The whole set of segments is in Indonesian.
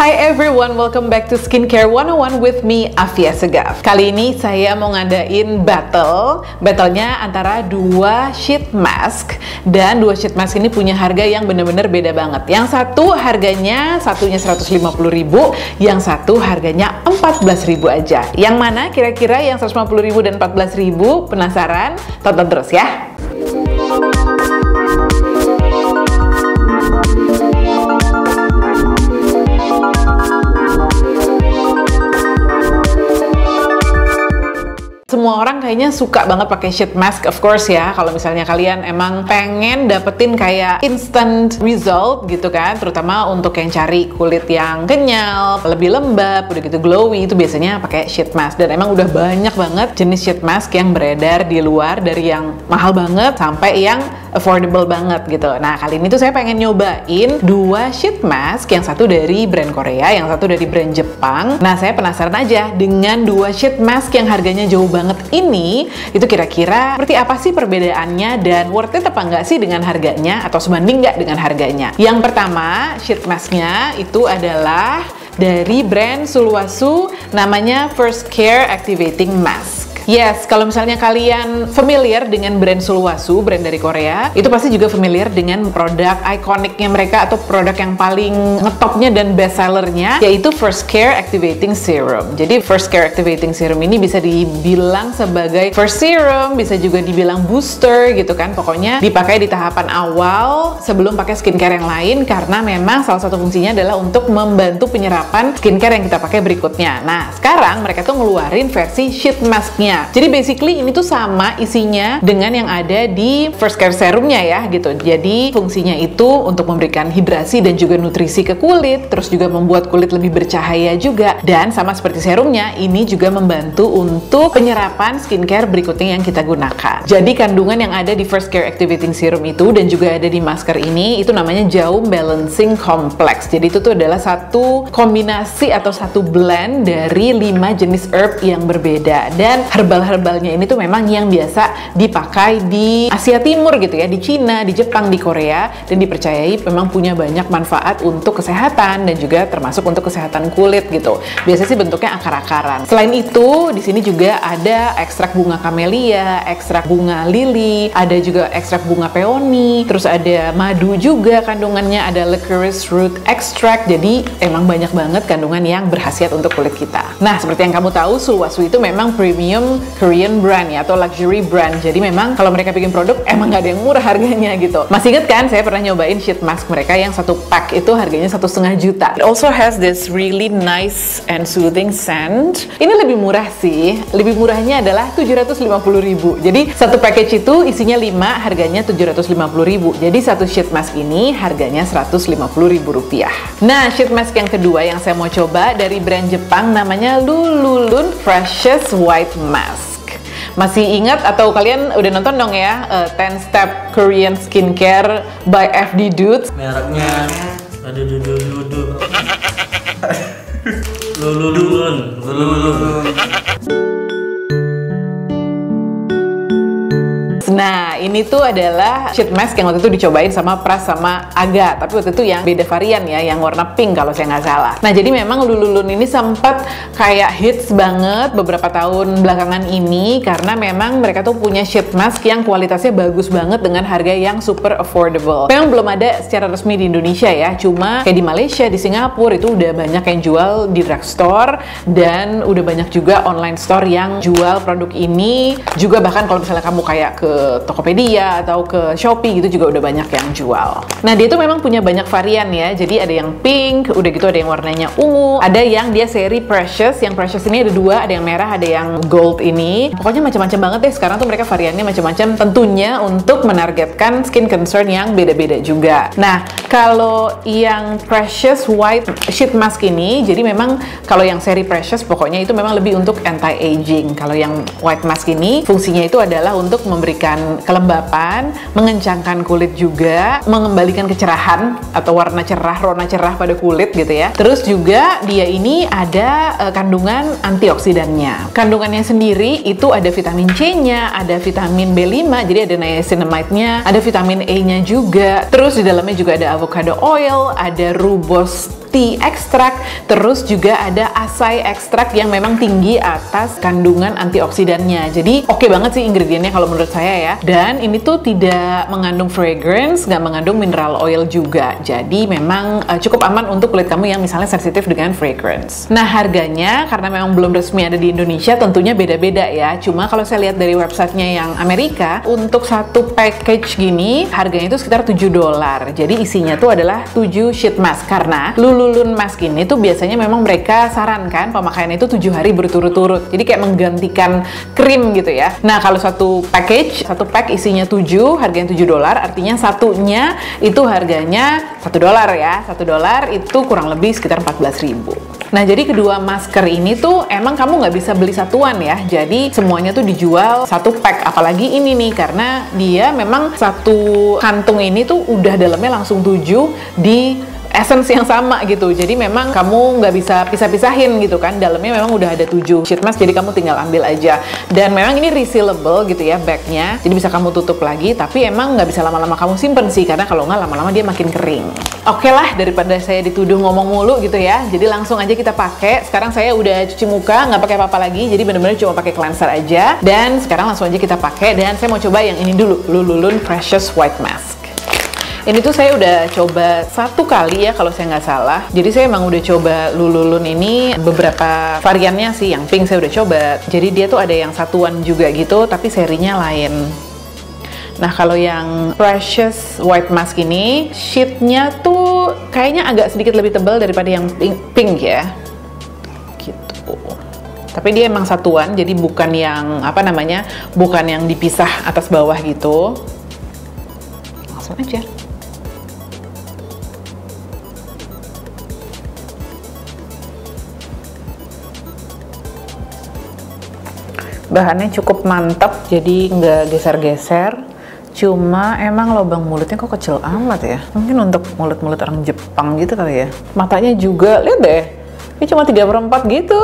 Hi everyone, welcome back to Skincare 101 with me, Afia Segaf. Kali ini saya mau ngadain battle-nya antara dua sheet mask. Dan dua sheet mask ini punya harga yang bener-bener beda banget. Yang satu harganya, satunya 150.000, yang satu harganya 14.000 aja. Yang mana kira-kira yang 150.000 dan 14.000? Penasaran? Tonton terus ya. Semua orang kayaknya suka banget pakai sheet mask, of course ya. Kalau misalnya kalian emang pengen dapetin kayak instant result gitu kan, terutama untuk yang cari kulit yang kenyal, lebih lembab, udah gitu glowy, itu biasanya pakai sheet mask. Dan emang udah banyak banget jenis sheet mask yang beredar di luar, dari yang mahal banget sampai yang affordable banget gitu. Nah, kali ini tuh saya pengen nyobain dua sheet mask, yang satu dari brand Korea, yang satu dari brand Jepang. Nah, saya penasaran aja dengan dua sheet mask yang harganya jauh banget ini, itu kira-kira seperti apa sih perbedaannya dan worth it apa nggak sih dengan harganya, atau sebanding nggak dengan harganya. Yang pertama, sheet masknya itu adalah dari brand Sulwhasoo, namanya First Care Activating Mask. Yes, kalau misalnya kalian familiar dengan brand Sulwhasoo, brand dari Korea, itu pasti juga familiar dengan produk ikoniknya mereka atau produk yang paling ngetopnya dan best sellernya, yaitu First Care Activating Serum. Jadi First Care Activating Serum ini bisa dibilang sebagai first serum, bisa juga dibilang booster gitu kan. Pokoknya dipakai di tahapan awal sebelum pakai skincare yang lain, karena memang salah satu fungsinya adalah untuk membantu penyerapan skincare yang kita pakai berikutnya. Nah, sekarang mereka tuh ngeluarin versi sheet masknya. Jadi basically ini tuh sama isinya dengan yang ada di First Care Serumnya ya gitu. Jadi fungsinya itu untuk memberikan hidrasi dan juga nutrisi ke kulit, terus juga membuat kulit lebih bercahaya juga. Dan sama seperti serumnya, ini juga membantu untuk penyerapan skincare berikutnya yang kita gunakan. Jadi kandungan yang ada di First Care Activating Serum itu dan juga ada di masker ini, itu namanya Jaum Balancing Complex. Jadi itu tuh adalah satu kombinasi atau satu blend dari 5 jenis herb yang berbeda. Dan herbal-herbalnya ini tuh memang yang biasa dipakai di Asia Timur gitu ya, di Cina, di Jepang, di Korea, dan dipercayai memang punya banyak manfaat untuk kesehatan dan juga termasuk untuk kesehatan kulit gitu. Biasanya sih bentuknya akar-akaran. Selain itu, di sini juga ada ekstrak bunga camellia, ekstrak bunga lili, ada juga ekstrak bunga peony, terus ada madu juga kandungannya, ada licorice root extract. Jadi emang banyak banget kandungan yang berkhasiat untuk kulit kita. Nah, seperti yang kamu tahu, Sulwhasoo itu memang premium Korean brand ya, atau luxury brand. Jadi memang kalau mereka bikin produk emang nggak ada yang murah harganya gitu. Masih inget kan saya pernah nyobain sheet mask mereka yang satu pack itu harganya 1,5 juta. It also has this really nice and soothing scent. Ini lebih murah sih. Lebih murahnya adalah 750.000. Jadi satu package itu isinya 5, harganya 750.000. Jadi satu sheet mask ini harganya 150.000 rupiah. Nah, sheet mask yang kedua yang saya mau coba dari brand Jepang namanya Lululun Freshest White Mask. Masih ingat atau kalian udah nonton dong ya 10 Step Korean Skincare by FD Dudes? Mereknya ada Lululun. Lululun. Nah, ini tuh adalah sheet mask yang waktu itu dicobain sama Pras sama Aga, tapi waktu itu yang beda varian ya, yang warna pink kalau saya nggak salah. Nah, jadi memang Lululun ini sempat kayak hits banget beberapa tahun belakangan ini, karena memang mereka tuh punya sheet mask yang kualitasnya bagus banget dengan harga yang super affordable. Memang belum ada secara resmi di Indonesia ya, cuma kayak di Malaysia, di Singapura itu udah banyak yang jual di drugstore, dan udah banyak juga online store yang jual produk ini. Juga bahkan kalau misalnya kamu kayak ke Tokopedia atau ke Shopee gitu juga udah banyak yang jual. Nah, dia tuh memang punya banyak varian ya. Jadi ada yang pink, udah gitu ada yang warnanya ungu, ada yang dia seri Precious. Yang Precious ini ada 2, ada yang merah, ada yang gold ini. Pokoknya macam-macam banget deh. Sekarang tuh mereka variannya macam-macam, tentunya untuk menargetkan skin concern yang beda-beda juga. Nah, kalau yang Precious White Sheet Mask ini, jadi memang kalau yang seri Precious pokoknya itu memang lebih untuk anti-aging. Kalau yang White Mask ini fungsinya itu adalah untuk memberikan kelembapan, mengencangkan kulit juga, mengembalikan kecerahan atau rona cerah pada kulit gitu ya. Terus juga dia ini ada kandungan antioksidannya. Kandungannya sendiri itu ada vitamin C-nya, ada vitamin B5, jadi ada niacinamide-nya, ada vitamin E-nya juga. Terus di dalamnya juga ada avocado oil, ada rooibos tea extract, terus juga ada acai extract yang memang tinggi atas kandungan antioksidannya. Jadi oke banget sih ingredientnya kalau menurut saya ya. Dan ini tuh tidak mengandung fragrance, nggak mengandung mineral oil juga. Jadi memang cukup aman untuk kulit kamu yang misalnya sensitif dengan fragrance. Nah harganya karena memang belum resmi ada di Indonesia tentunya beda-beda ya. Cuma kalau saya lihat dari websitenya yang Amerika, untuk satu package gini harganya itu sekitar $7. Jadi isinya tuh adalah 7 sheet mask, karena Lululun mask ini tuh biasanya memang mereka sarankan pemakaian itu 7 hari berturut-turut. Jadi kayak menggantikan krim gitu ya. Nah kalau satu package, satu pack isinya 7, harganya $7, artinya satunya itu harganya $1 ya. $1 itu kurang lebih sekitar 14.000. Nah jadi kedua masker ini tuh emang kamu nggak bisa beli satuan ya. Jadi semuanya tuh dijual satu pack. Apalagi ini nih karena dia memang satu kantung ini tuh udah dalamnya langsung 7 di essence yang sama gitu. Jadi memang kamu nggak bisa pisah-pisahin gitu kan. Dalamnya memang udah ada 7 sheet mask, jadi kamu tinggal ambil aja. Dan memang ini resealable gitu ya bagnya. Jadi bisa kamu tutup lagi, tapi emang nggak bisa lama-lama kamu simpen sih, karena kalau nggak lama-lama dia makin kering. Oke lah, daripada saya dituduh ngomong mulu gitu ya. Jadi langsung aja kita pakai. Sekarang saya udah cuci muka, nggak pakai apa-apa lagi. Jadi bener-bener cuma pakai cleanser aja. Dan sekarang langsung aja kita pakai. Dan saya mau coba yang ini dulu, Lululun Precious White Mask. Ini tuh saya udah coba 1 kali ya kalau saya nggak salah. Jadi saya emang udah coba Lululun ini beberapa variannya sih. Yang pink saya udah coba. Jadi dia tuh ada yang satuan juga gitu, tapi serinya lain. Nah kalau yang Precious White Mask ini, sheetnya tuh kayaknya agak sedikit lebih tebal daripada yang pink ya. Gitu. Tapi dia emang satuan, jadi bukan yang apa namanya, bukan yang dipisah atas bawah gitu. Langsung aja. Bahannya cukup mantap, jadi nggak geser-geser. Cuma emang lubang mulutnya kok kecil amat ya. Mungkin untuk mulut-mulut orang Jepang gitu kali ya. Matanya juga, lihat deh. Ini cuma 3/4 gitu.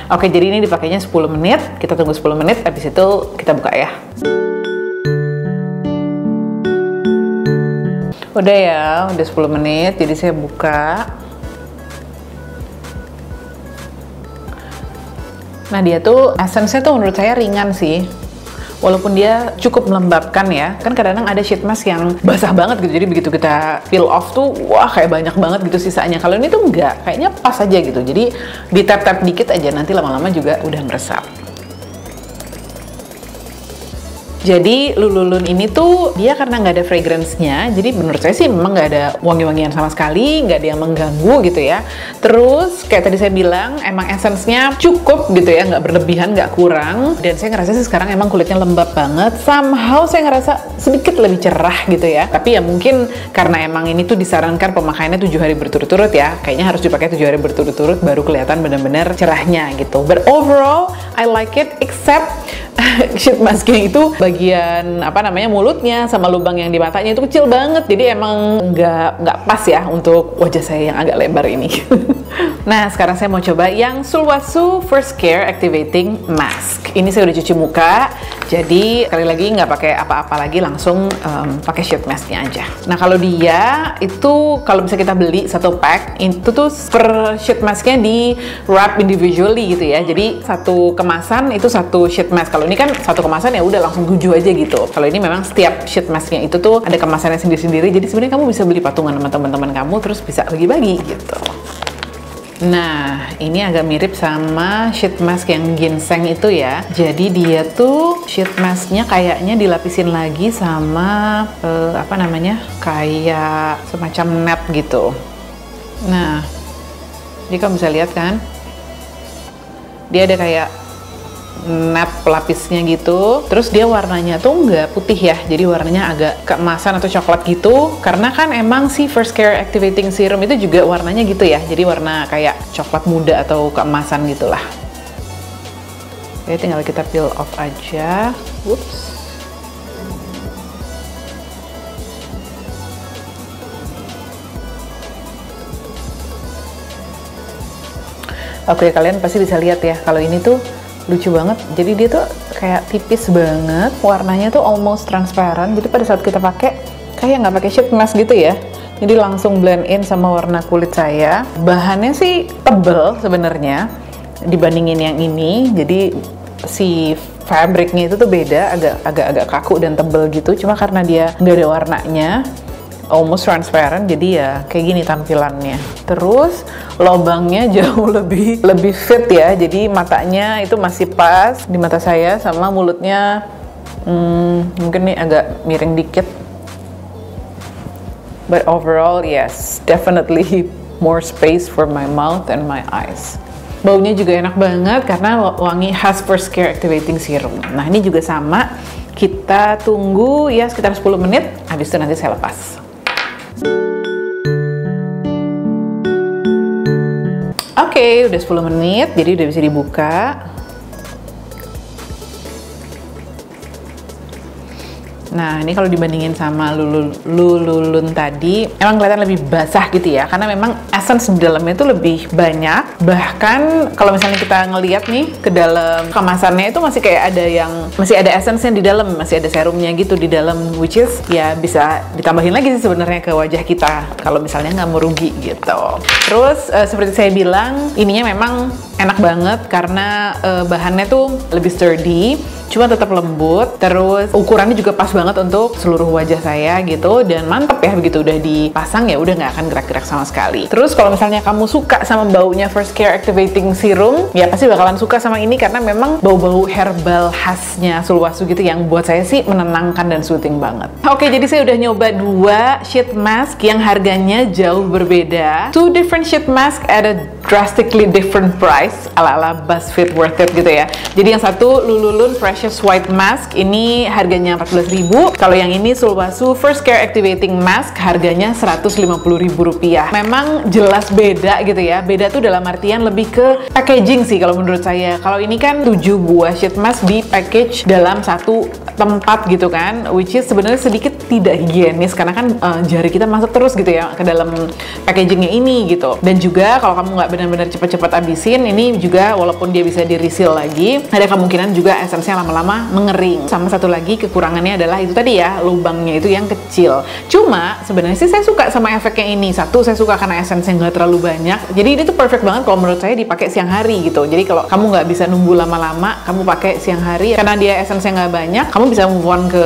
Oke, jadi ini dipakainya 10 menit. Kita tunggu 10 menit, habis itu kita buka ya. Udah ya, udah 10 menit, jadi saya buka. Nah dia tuh essence-nya tuh menurut saya ringan sih, walaupun dia cukup melembabkan ya. Kan kadang-kadang ada sheet mask yang basah banget gitu, jadi begitu kita peel off tuh wah kayak banyak banget gitu sisanya. Kalau ini tuh enggak, kayaknya pas aja gitu. Jadi di tap-tap dikit aja, nanti lama-lama juga udah meresap. Jadi Lululun ini tuh dia karena nggak ada fragrance-nya, jadi menurut saya sih memang nggak ada wangi-wangian sama sekali, nggak ada yang mengganggu gitu ya. Terus kayak tadi saya bilang, emang essence-nya cukup gitu ya, nggak berlebihan, nggak kurang. Dan saya ngerasa sih sekarang emang kulitnya lembab banget. Somehow saya ngerasa sedikit lebih cerah gitu ya. Tapi ya mungkin karena emang ini tuh disarankan pemakaiannya 7 hari berturut-turut ya, kayaknya harus dipakai 7 hari berturut-turut baru kelihatan benar-benar cerahnya gitu. But overall, I like it, except sheet mask-nya itu bagian apa namanya mulutnya sama lubang yang di matanya itu kecil banget, jadi emang nggak pas ya untuk wajah saya yang agak lebar ini. Nah sekarang saya mau coba yang Sulwhasoo First Care Activating Mask. Ini saya udah cuci muka, jadi sekali lagi nggak pakai apa-apa lagi, langsung pakai sheet mask-nya aja. Nah kalau dia itu kalau bisa kita beli satu pack itu tuh per sheet mask-nya di wrap individually gitu ya, jadi satu kemasan itu satu sheet mask. Kalau ini kan satu kemasan ya udah langsung 7 aja gitu. Kalau ini memang setiap sheet mask-nya itu tuh ada kemasannya sendiri-sendiri. Jadi sebenarnya kamu bisa beli patungan sama teman-teman kamu terus bisa bagi-bagi gitu. Nah, ini agak mirip sama sheet mask yang ginseng itu ya. Jadi dia tuh sheet mask-nya kayaknya dilapisin lagi sama apa namanya? Kayak semacam net gitu. Nah, jadi kamu bisa lihat kan? Dia ada kayak net pelapisnya gitu, terus dia warnanya tuh nggak putih ya, jadi warnanya agak keemasan atau coklat gitu, karena kan emang si First Care Activating Serum itu juga warnanya gitu ya, jadi warna kayak coklat muda atau keemasan gitulah. Jadi tinggal kita peel off aja. Whoops. Oke, kalian pasti bisa lihat ya, kalau ini tuh lucu banget. Jadi dia tuh kayak tipis banget, warnanya tuh almost transparent. Jadi pada saat kita pakai kayak nggak pakai sheet mask gitu ya. Jadi langsung blend in sama warna kulit saya. Bahannya sih tebel sebenarnya dibandingin yang ini. Jadi si fabriknya itu tuh beda, agak kaku dan tebel gitu. Cuma karena dia nggak ada warnanya, almost transparent, jadi ya kayak gini tampilannya. Terus lobangnya jauh lebih fit ya. Jadi matanya itu masih pas di mata saya, sama mulutnya mungkin nih agak miring dikit. But overall, yes, definitely more space for my mouth and my eyes. Baunya juga enak banget karena wangi khas First Care Activating Serum. Nah, ini juga sama. Kita tunggu ya sekitar 10 menit, habis itu nanti saya lepas. Oke, udah 10 menit, jadi udah bisa dibuka. Nah, ini kalau dibandingin sama Lululun tadi, emang kelihatan lebih basah gitu ya, karena memang essence di dalamnya itu lebih banyak. Bahkan kalau misalnya kita ngeliat nih ke dalam kemasannya itu masih kayak masih ada essence-nya di dalam, masih ada serumnya gitu di dalam, which is ya bisa ditambahin lagi sih sebenarnya ke wajah kita kalau misalnya nggak mau rugi gitu. Terus seperti saya bilang, ininya memang enak banget karena bahannya tuh lebih sturdy, cuma tetap lembut. Terus ukurannya juga pas banget untuk seluruh wajah saya gitu, dan mantep ya begitu udah dipasang ya udah nggak akan gerak-gerak sama sekali. Terus kalau misalnya kamu suka sama baunya First Care Activating Serum, ya pasti bakalan suka sama ini karena memang bau-bau herbal khasnya Sulwhasoo gitu yang buat saya sih menenangkan dan soothing banget. Oke, jadi saya udah nyoba 2 sheet mask yang harganya jauh berbeda. 2 different sheet mask at a drastically different price, ala-ala BuzzFeed worth it gitu ya. Jadi yang satu Lululun Precious White Mask, ini harganya 14.000. Kalau yang ini Sulwhasoo First Care Activating Mask, harganya Rp150.000. Memang jelas beda gitu ya. Beda tuh dalam artian lebih ke packaging sih kalau menurut saya. Kalau ini kan 7 buah sheet mask di package dalam satu tempat gitu kan, which is sebenarnya sedikit tidak higienis karena kan jari kita masuk terus gitu ya ke dalam packagingnya ini gitu. Dan juga kalau kamu nggak benar-benar cepat-cepat abisin, ini juga walaupun dia bisa di reseal lagi, ada kemungkinan juga esensnya lama-lama mengering. Sama satu lagi kekurangannya adalah itu tadi ya, lubangnya itu yang kecil. Cuma sebenarnya sih saya suka sama efeknya ini. Satu, saya suka karena esensnya nggak terlalu banyak. Jadi ini tuh perfect banget kalau menurut saya dipakai siang hari gitu. Jadi kalau kamu nggak bisa nunggu lama-lama, kamu pakai siang hari karena dia esensnya nggak banyak, kamu bisa move on ke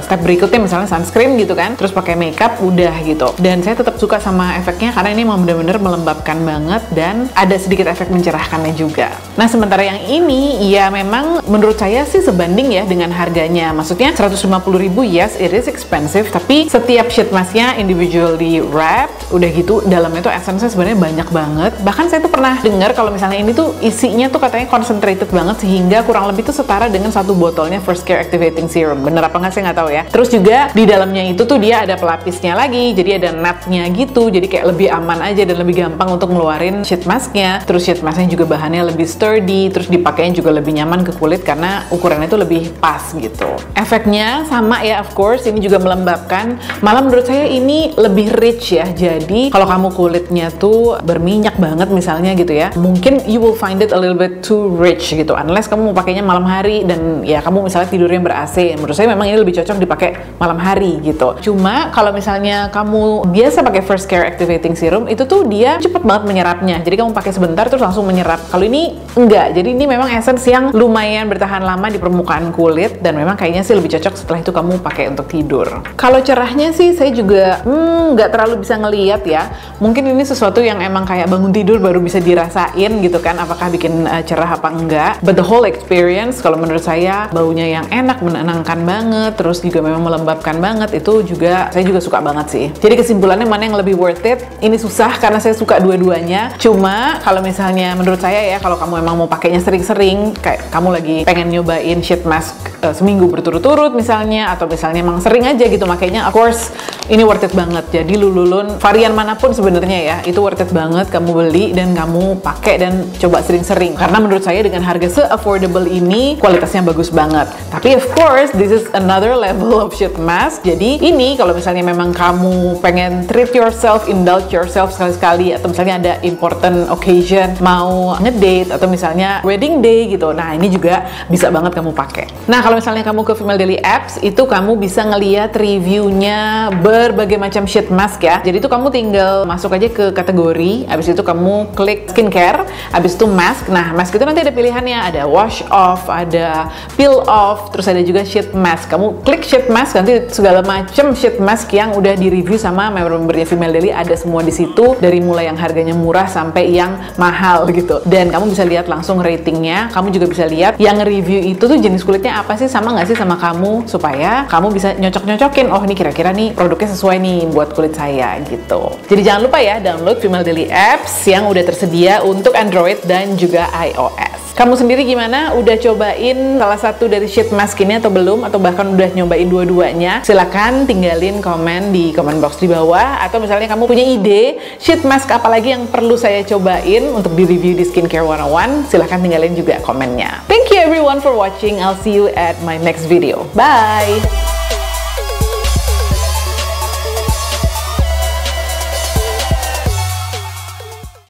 step berikutnya, misalnya sunscreen gitu kan, terus pakai makeup udah gitu. Dan saya tetap suka sama efeknya karena ini memang benar-benar melembabkan banget dan ada sedikit efek mencerahkannya juga. Nah, sementara yang ini ya memang menurut saya sih sebanding ya dengan harganya. Maksudnya 150.000, yes it is expensive, tapi setiap sheet masknya individually wrapped, udah gitu dalamnya tuh essence-nya sebenarnya banyak banget. Bahkan saya tuh pernah dengar kalau misalnya ini tuh isinya tuh katanya concentrated banget sehingga kurang lebih tuh setara dengan satu botolnya First Care Activating Serum. Bener apa nggak saya nggak tahu ya. Terus juga di dalamnya itu tuh dia ada pelapisnya lagi, jadi ada netnya gitu, jadi kayak lebih aman aja dan lebih gampang untuk ngeluarin sheet masknya. Terus sheet masknya juga bahannya lebih sturdy, terus dipakainya juga lebih nyaman ke kulit karena ukurannya itu lebih pas gitu. Efeknya sama ya, of course ini juga melembabkan. Malah menurut saya ini lebih rich ya. Jadi kalau kamu kulitnya tuh berminyak banget misalnya gitu ya, mungkin you will find it a little bit too rich gitu, unless kamu mau pakainya malam hari dan ya kamu misalnya tidurnya ber-AC. Menurut saya memang ini lebih cocok dipakai malam hari gitu. Cuma kalau misalnya kamu biasa pakai First Care Activating Serum, itu tuh dia cepet banget menyerapnya. Jadi kamu pakai sebentar terus langsung menyerap. Kalau ini enggak. Jadi ini memang essence yang lumayan bertahan lama di permukaan kulit dan memang kayaknya sih lebih cocok setelah itu kamu pakai untuk tidur. Kalau cerahnya sih saya juga nggak terlalu bisa ngeliat ya. Mungkin ini sesuatu yang emang kayak bangun tidur baru bisa dirasain gitu kan, apakah bikin cerah apa enggak. But the whole experience kalau menurut saya baunya yang enak, menenangkan banget, terus juga memang melembabkan banget, itu juga saya juga suka banget sih. Jadi kesimpulannya mana yang lebih worth it? Ini susah karena saya suka dua-duanya. Cuma kalau misalnya menurut saya ya, kalau kamu emang mau pakainya sering-sering, kayak kamu lagi pengen nyobain sheet mask seminggu berturut-turut misalnya, atau misalnya emang sering aja gitu makainya, of course ini worth it banget. Jadi Lululun varian manapun sebenarnya ya, itu worth it banget kamu beli dan kamu pakai dan coba sering-sering. Karena menurut saya dengan harga se-affordable ini kualitasnya bagus banget. Tapi of course this is another level of sheet mask. Jadi ini kalau misalnya memang kamu pengen treat yourself, indulge yourself sekali-sekali, atau misalnya ada important occasion, mau ngedate atau misalnya wedding day gitu, nah ini juga bisa banget kamu pakai. Nah kalau misalnya kamu ke Female Daily Apps, itu kamu bisa ngeliat reviewnya berbagai macam sheet mask ya. Jadi itu kamu tinggal masuk aja ke kategori, habis itu kamu klik skincare, habis itu mask. Nah, mask itu nanti ada pilihannya, ada wash off, ada peel off, terus ada juga sheet mask. Kamu klik sheet mask, nanti segala macam sheet mask yang udah di review sama member-membernya Female Daily ada semua di situ, dari mulai yang harganya murah sampai yang mahal gitu. Dan kamu bisa lihat langsung ratingnya. Kamu juga bisa lihat yang review itu tuh jenis kulitnya apa sih, sama nggak sih sama kamu, supaya kamu bisa nyocok-nyocokin, oh ini kira-kira nih produknya sesuai nih buat kulit saya gitu. Jadi jangan lupa ya, download Female Daily Apps yang udah tersedia untuk Android dan juga iOS. Kamu sendiri gimana? Udah cobain salah satu dari sheet mask ini atau belum? Atau bahkan udah nyobain dua-duanya? Silakan tinggalin komen di comment box di bawah. Atau misalnya kamu punya ide sheet mask apa lagi yang perlu saya cobain untuk di-review di Skincare 101, silakan tinggalin juga komennya. Thank you everyone for watching. I'll see you at my next video. Bye!